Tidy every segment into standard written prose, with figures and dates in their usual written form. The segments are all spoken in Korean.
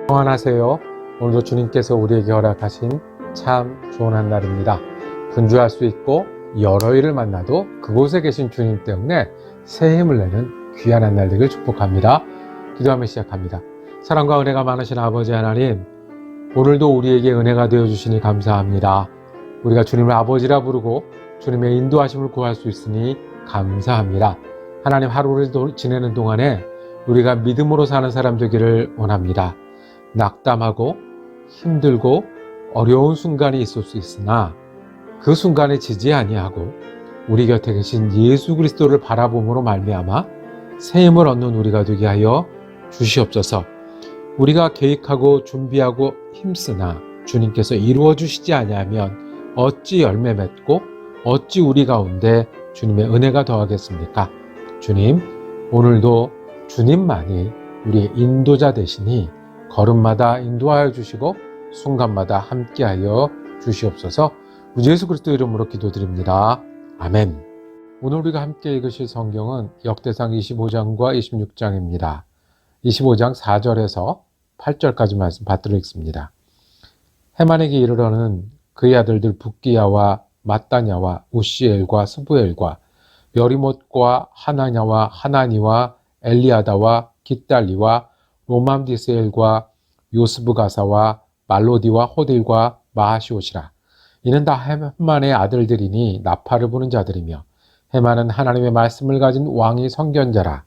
평안하세요. 오늘도 주님께서 우리에게 허락하신 참 좋은 한 날입니다. 분주할 수 있고 여러 일을 만나도 그곳에 계신 주님 때문에 새 힘을 내는 귀한 한 날 되길 축복합니다. 기도하며 시작합니다. 사랑과 은혜가 많으신 아버지 하나님, 오늘도 우리에게 은혜가 되어주시니 감사합니다. 우리가 주님을 아버지라 부르고 주님의 인도하심을 구할 수 있으니 감사합니다. 하나님, 하루를 지내는 동안에 우리가 믿음으로 사는 사람 되기를 원합니다. 낙담하고 힘들고 어려운 순간이 있을 수 있으나 그 순간에 지지 아니하고 우리 곁에 계신 예수 그리스도를 바라봄으로 말미암아 새 힘을 얻는 우리가 되게 하여 주시옵소서. 우리가 계획하고 준비하고 힘쓰나 주님께서 이루어 주시지 아니하면 어찌 열매 맺고 어찌 우리 가운데 주님의 은혜가 더하겠습니까? 주님, 오늘도 주님만이 우리의 인도자 되시니 걸음마다 인도하여 주시고 순간마다 함께하여 주시옵소서. 우리 예수 그리스도 이름으로 기도드립니다. 아멘. 오늘 우리가 함께 읽으실 성경은 역대상 25장과 26장입니다. 25장 4절에서 8절까지 말씀 받들어 읽습니다. 해만에게 이르러는 그의 아들들 붓기야와 마따냐와 우시엘과 스부엘과 여리못과 하나냐와 하나니와 엘리아다와 깃달리와 로맘디스엘과 요스브가사와 말로디와 호딜과 마하시옷이라. 이는 다 해만의 아들들이니 나팔을 부는 자들이며 해만은 하나님의 말씀을 가진 왕이 선견자라.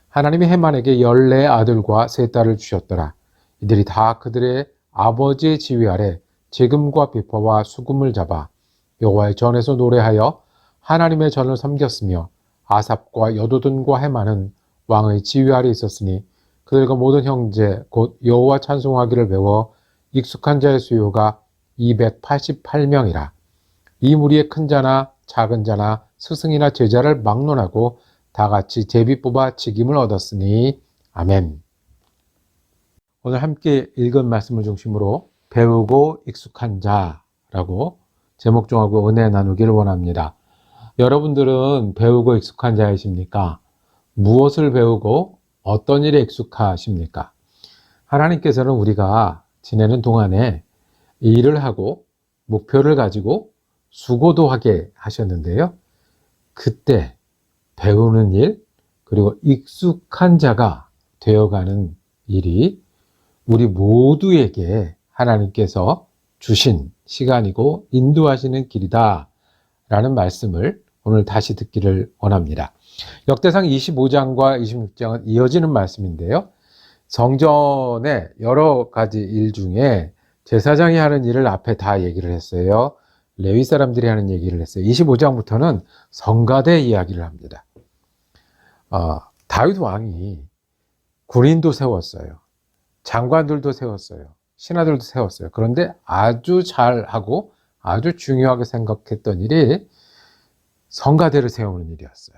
하나님이 해만에게 14 아들과 3 딸을 주셨더라. 이들이 다 그들의 아버지의 지휘 아래 재금과 비파와 수금을 잡아 여호와의 전에서 노래하여 하나님의 전을 섬겼으며 아삽과 여도둔과 해만은 왕의 지휘 아래 있었으니 그들과 모든 형제 곧 여호와 찬송하기를 배워 익숙한 자의 수요가 288명이라. 이 무리의 큰 자나 작은 자나 스승이나 제자를 막론하고 다 같이 제비 뽑아 직임을 얻었으니 아멘. 오늘 함께 읽은 말씀을 중심으로 배우고 익숙한 자라고 제목 정하고 은혜 나누기를 원합니다. 여러분들은 배우고 익숙한 자이십니까? 무엇을 배우고 어떤 일에 익숙하십니까? 하나님께서는 우리가 지내는 동안에 일을 하고 목표를 가지고 수고도 하게 하셨는데요. 그때 배우는 일, 그리고 익숙한 자가 되어가는 일이 우리 모두에게 하나님께서 주신 시간이고 인도하시는 길이다 라는 말씀을 오늘 다시 듣기를 원합니다. 역대상 25장과 26장은 이어지는 말씀인데요. 성전의 여러 가지 일 중에 제사장이 하는 일을 앞에 다 얘기를 했어요. 레위 사람들이 하는 얘기를 했어요. 25장부터는 성가대 이야기를 합니다. 다윗 왕이 군인도 세웠어요. 장관들도 세웠어요. 신하들도 세웠어요. 그런데 아주 잘하고 아주 중요하게 생각했던 일이 성가대를 세우는 일이었어요.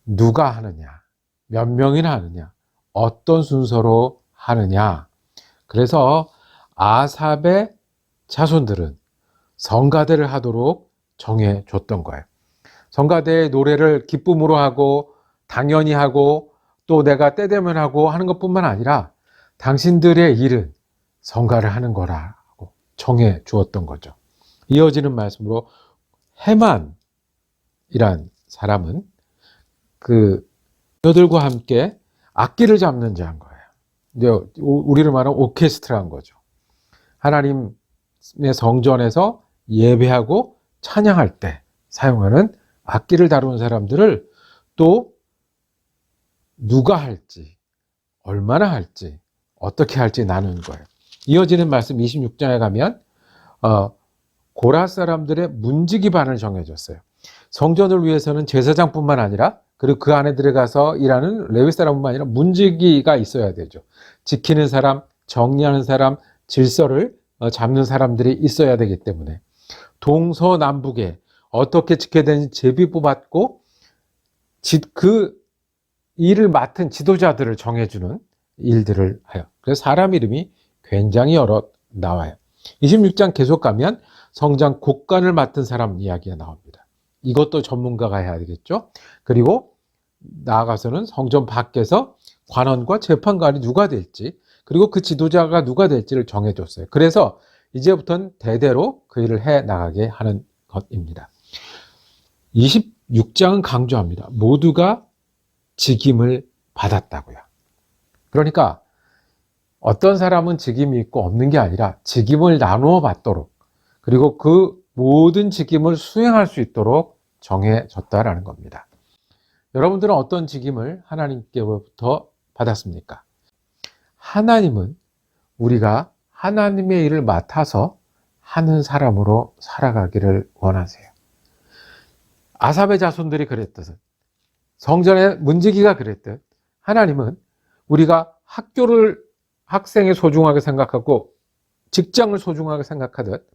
누가 하느냐, 몇 명이나 하느냐, 어떤 순서로 하느냐. 그래서 아삽의 자손들은 성가대를 하도록 정해줬던 거예요. 성가대의 노래를 기쁨으로 하고 당연히 하고 또 내가 때 되면 하고 하는 것뿐만 아니라 당신들의 일은 성가를 하는 거라고 정해 주었던 거죠. 이어지는 말씀으로 해만이란 사람은 그 여들과 함께 악기를 잡는 자인 거예요. 이제 우리를 말하면 오케스트라인 거죠. 하나님의 성전에서 예배하고 찬양할 때 사용하는 악기를 다루는 사람들을 또 누가 할지, 얼마나 할지, 어떻게 할지 나누는 거예요. 이어지는 말씀 26장에 가면 고라 사람들의 문지기반을 정해줬어요. 성전을 위해서는 제사장뿐만 아니라 그리고 그 안에 들어가서 일하는 레위 사람뿐만 아니라 문지기가 있어야 되죠. 지키는 사람, 정리하는 사람, 질서를 잡는 사람들이 있어야 되기 때문에 동서남북에 어떻게 지켜야 되는지 제비 뽑았고 그 일을 맡은 지도자들을 정해주는 일들을 해요. 그래서 사람 이름이 굉장히 여러 나와요. 26장 계속 가면 성장 곡간을 맡은 사람 이야기가 나옵니다. 이것도 전문가가 해야 되겠죠. 그리고 나아가서는 성전 밖에서 관원과 재판관이 누가 될지, 그리고 그 지도자가 누가 될지를 정해줬어요. 그래서 이제부터는 대대로 그 일을 해 나가게 하는 것입니다. 26장은 강조합니다. 모두가 직임을 받았다고요. 그러니까 어떤 사람은 직임이 있고 없는 게 아니라 직임을 나누어 받도록, 그리고 그 모든 직임을 수행할 수 있도록 정해졌다라는 겁니다. 여러분들은 어떤 직임을 하나님께로부터 받았습니까? 하나님은 우리가 하나님의 일을 맡아서 하는 사람으로 살아가기를 원하세요. 아삽의 자손들이 그랬듯, 성전의 문지기가 그랬듯, 하나님은 우리가 학생을 소중하게 생각하고 직장을 소중하게 생각하듯,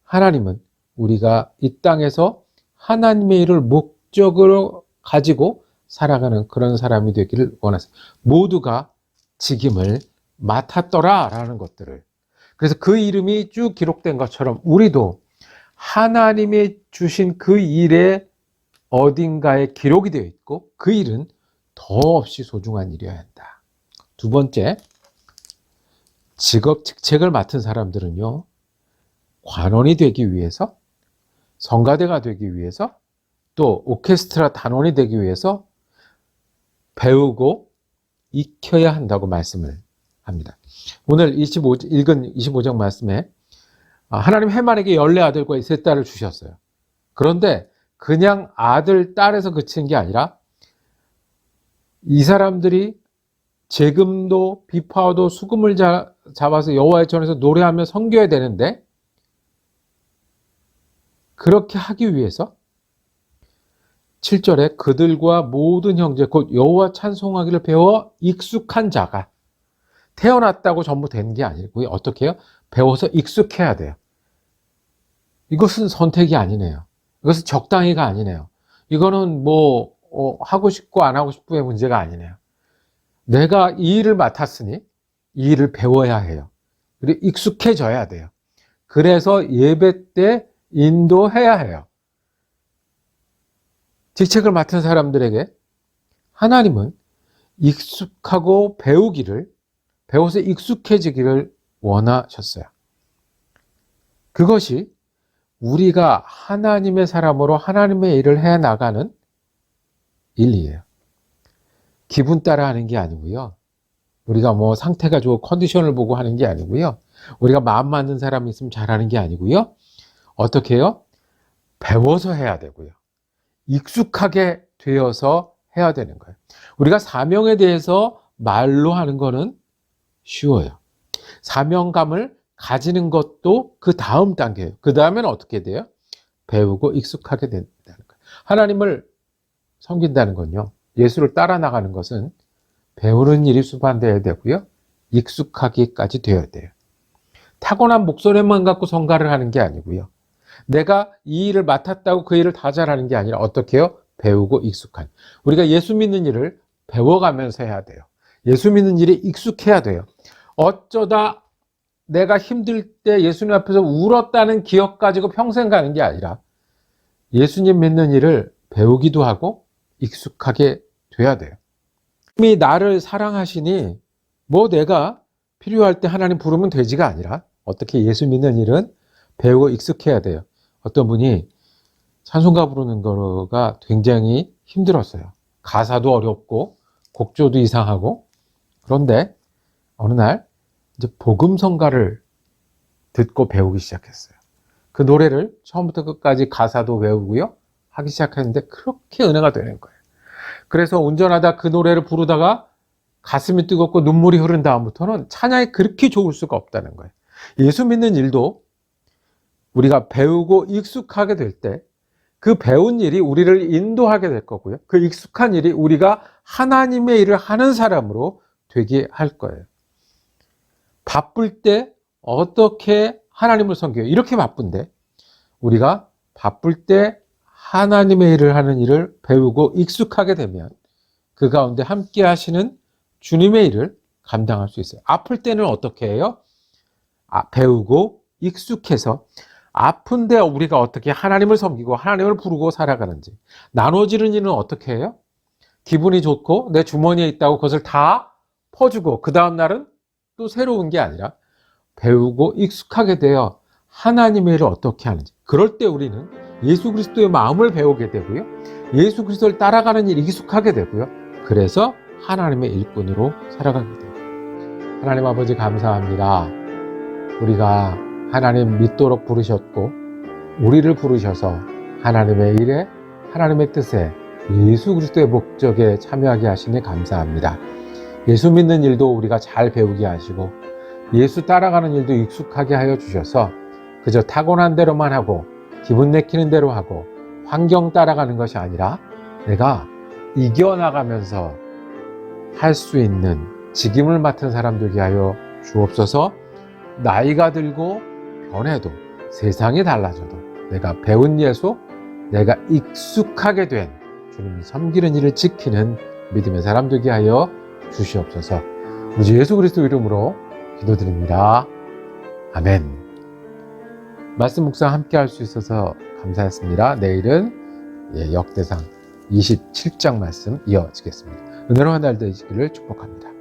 하나님은 우리가 이 땅에서 하나님의 일을 목적으로 가지고 살아가는 그런 사람이 되기를 원하세요. 모두가 직임을 맡았더라 라는 것들을. 그래서 그 이름이 쭉 기록된 것처럼 우리도 하나님이 주신 그 일에 어딘가에 기록이 되어 있고, 그 일은 더없이 소중한 일이어야 한다. 두 번째, 직책을 맡은 사람들은요, 관원이 되기 위해서, 성가대가 되기 위해서, 또 오케스트라 단원이 되기 위해서 배우고 익혀야 한다고 말씀을 합니다. 오늘 읽은 25장 말씀에 하나님 해만에게 14아들과 3딸을 주셨어요. 그런데 그냥 아들, 딸에서 그치는 게 아니라 이 사람들이 재금도 비파도 수금을 잡아서 여호와의 전에서 노래하며 섬겨야 되는데, 그렇게 하기 위해서 7절에 그들과 모든 형제 곧 여호와 찬송하기를 배워 익숙한 자가, 태어났다고 전부 된 게 아니고요. 어떻게 해요? 배워서 익숙해야 돼요. 이것은 선택이 아니네요. 이것은 적당히가 아니네요. 이거는 하고 싶고 안 하고 싶고의 문제가 아니네요. 내가 이 일을 맡았으니 이 일을 배워야 해요. 그리고 익숙해져야 돼요. 그래서 예배 때 인도해야 해요. 직책을 맡은 사람들에게 하나님은 익숙하고 배워서 익숙해지기를 원하셨어요. 그것이 우리가 하나님의 사람으로 하나님의 일을 해 나가는 일이에요. 기분 따라 하는 게 아니고요. 우리가 상태가 좋고 컨디션을 보고 하는 게 아니고요. 우리가 마음 맞는 사람이 있으면 잘하는 게 아니고요. 어떻게 해요? 배워서 해야 되고요. 익숙하게 되어서 해야 되는 거예요. 우리가 사명에 대해서 말로 하는 거는 쉬워요. 사명감을 가지는 것도 그 다음 단계예요. 그 다음에는 어떻게 돼요? 배우고 익숙하게 된다는 거예요. 하나님을 섬긴다는 건요, 예수를 따라 나가는 것은 배우는 일이 수반되어야 되고요, 익숙하기까지 되어야 돼요. 타고난 목소리만 갖고 성가를 하는 게 아니고요, 내가 이 일을 맡았다고 그 일을 다 잘하는 게 아니라 어떻게 해요? 배우고 익숙한. 우리가 예수 믿는 일을 배워가면서 해야 돼요. 예수 믿는 일에 익숙해야 돼요. 어쩌다 내가 힘들 때 예수님 앞에서 울었다는 기억 가지고 평생 가는 게 아니라 예수님 믿는 일을 배우기도 하고 익숙하게 돼야 돼요. 하나님이 나를 사랑하시니 내가 필요할 때 하나님 부르면 되지가 아니라 어떻게 예수 믿는 일은 배우고 익숙해야 돼요. 어떤 분이 찬송가 부르는 거가 굉장히 힘들었어요. 가사도 어렵고 곡조도 이상하고. 그런데 어느 날 이제 복음성가를 듣고 배우기 시작했어요. 그 노래를 처음부터 끝까지 가사도 외우고요, 하기 시작했는데 그렇게 은혜가 되는 거예요. 그래서 운전하다 그 노래를 부르다가 가슴이 뜨겁고 눈물이 흐른 다음부터는 찬양이 그렇게 좋을 수가 없다는 거예요. 예수 믿는 일도 우리가 배우고 익숙하게 될 때 그 배운 일이 우리를 인도하게 될 거고요, 그 익숙한 일이 우리가 하나님의 일을 하는 사람으로 되게 할 거예요. 바쁠 때 어떻게 하나님을 섬겨요? 이렇게 바쁜데 우리가 바쁠 때 하나님의 일을 하는 일을 배우고 익숙하게 되면 그 가운데 함께 하시는 주님의 일을 감당할 수 있어요. 아플 때는 어떻게 해요? 배우고 익숙해서, 아픈데 우리가 어떻게 하나님을 섬기고 하나님을 부르고 살아가는지. 나눠지는 일은 어떻게 해요? 기분이 좋고 내 주머니에 있다고 그것을 다 퍼주고 그 다음 날은 또 새로운 게 아니라 배우고 익숙하게 되어 하나님의 일을 어떻게 하는지, 그럴 때 우리는 예수 그리스도의 마음을 배우게 되고요, 예수 그리스도를 따라가는 일이 익숙하게 되고요, 그래서 하나님의 일꾼으로 살아가게 돼요. 하나님 아버지 감사합니다. 우리가 하나님 믿도록 부르셨고 우리를 부르셔서 하나님의 일에, 하나님의 뜻에, 예수 그리스도의 목적에 참여하게 하시니 감사합니다. 예수 믿는 일도 우리가 잘 배우게 하시고 예수 따라가는 일도 익숙하게 하여 주셔서 그저 타고난 대로만 하고 기분 내키는 대로 하고 환경 따라가는 것이 아니라 내가 이겨나가면서 할 수 있는 직임을 맡은 사람 되게 하여 주옵소서. 나이가 들고 변해도 세상이 달라져도 내가 배운 예수, 내가 익숙하게 된 주님이 섬기는 일을 지키는 믿음의 사람 되게 하여 주시옵소서. 우리 주 예수 그리스도 이름으로 기도드립니다. 아멘. 말씀 묵상 함께 할 수 있어서 감사했습니다. 내일은 역대상 27장 말씀 이어지겠습니다. 은혜로운 날 되시기를 축복합니다.